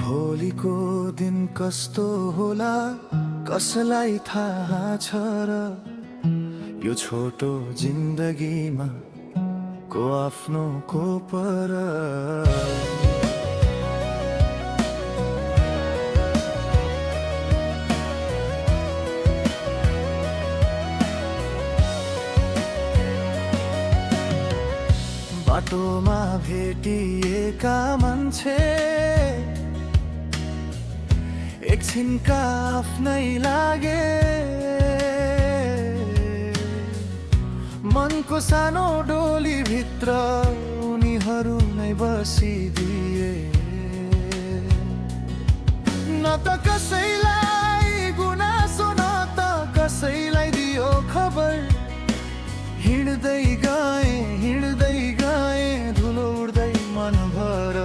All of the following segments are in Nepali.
भोलिको दिन कस्तो होला कसलाई थाहा छ र यो छोटो जिन्दगीमा को आफ्नो को पर। बाटोमा भेटिएका मान्छे एकछिनका आफ्नै लागे, मनको सानो डोली भित्र उनीहरू नै बसिदिए। न त कसैलाई गुनासो न त कसैलाई दियो खबर, हिँड्दै गए धुलो उड्दै मनभर।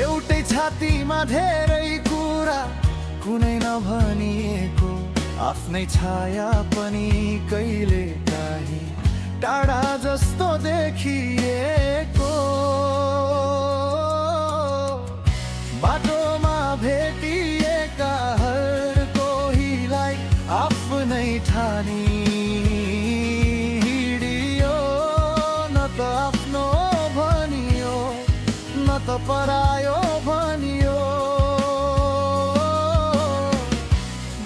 एउटै छातीमा धेरै कुरा कुनै नभनिएको, आफ्नै छाया पनि कहिले काहीँ टाढा जस्तो देखिएको। बाटोमा भेटिएका हर कोहीलाई आफ्नै ठानी हिँडियो, न त आफ्नो भनियो न त परायो भनियो।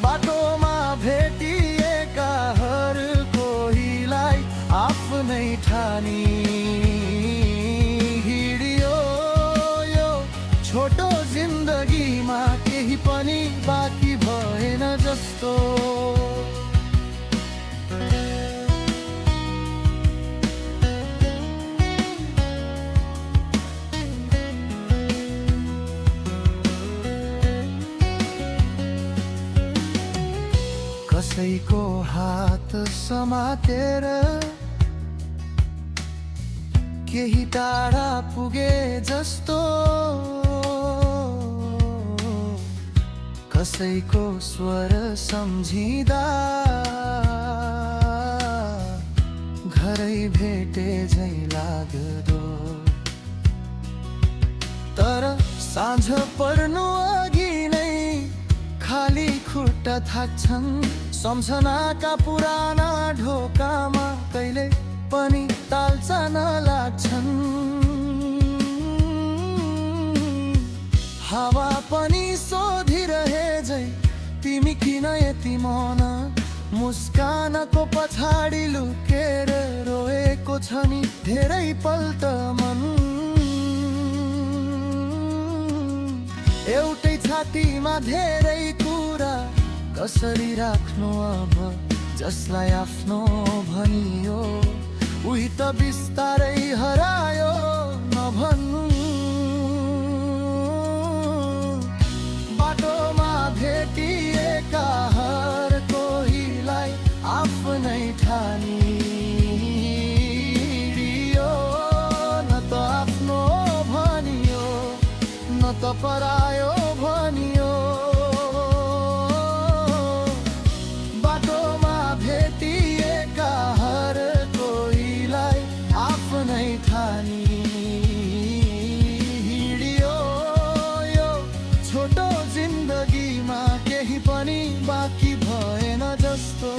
बाटोमा भेटिएका हर कोहीलाई आफ्नै ठानी हिँडियो। यो छोटो जिन्दगीमा केही पनि बाँकी भएन जस्तो। कसैको हात समातेर केही टाढा पुगे जस्तो, कसैको स्वर सम्झिँदा घरै भेटे झै लाग्दो। तर साँझ पर्नु अघि नै खाली खुट्टा थाक्छन्, सम्झनाका पुराना ढोकामा कहिले पनि ताल्चा नलाग्छन्। हावा पनि सोधिरहे झै तिमी किन यति मौन, मुस्कानको पछाडि लुकेर रोएको छ नि धेरै पल्ट मन। एउटै छातीमा धेरै कुरा कसरी राख्नु अब, जसलाई आफ्नो भनियो उही त बिस्तारै हरायो नभन्नु। बाटोमा भेटिएका हर कोहीलाई आफ्नै ठानी हिँडियो, न त आफ्नो भनियो न त परायो भनियो। बाटोमा भेटिएका हर कोहीलाई आफ्नै ठानी हिँडियो। यो छोटो जिन्दगीमा केही पनि बाँकी भएन जस्तो।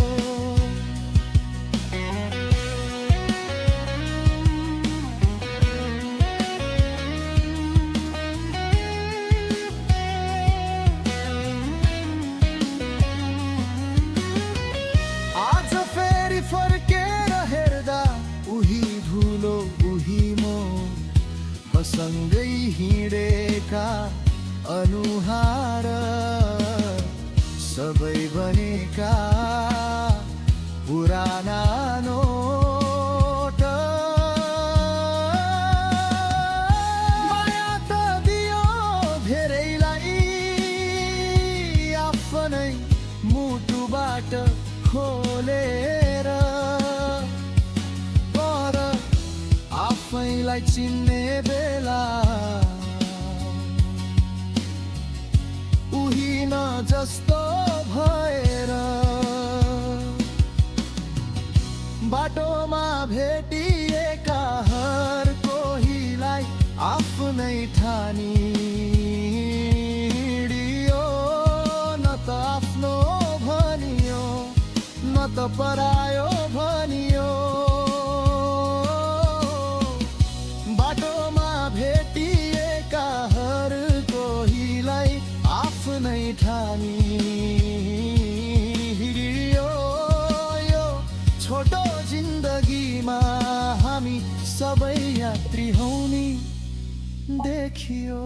आज फेरि फर्केर हेर्दा उही धुलो उही मोह, सँगै हिँडेका अनुहार सबै बनेका पुराना नोट। माया त दियो धेरैलाई आफ्नै मुटुबाट खोलेर, पर आफैलाई चिन्ने बेला उही भेटिएका हर कोहीलाई आफ्नै ठानी हिँडियो। न त आफ्नो भनियो न त परायो भनियो। बाटोमा भेटिएका हर कोहीलाई आफ्नै ठानी हिँडियो। यो छोटो जिन्दगीमा हामी सबै यात्री हौ नि देखियो।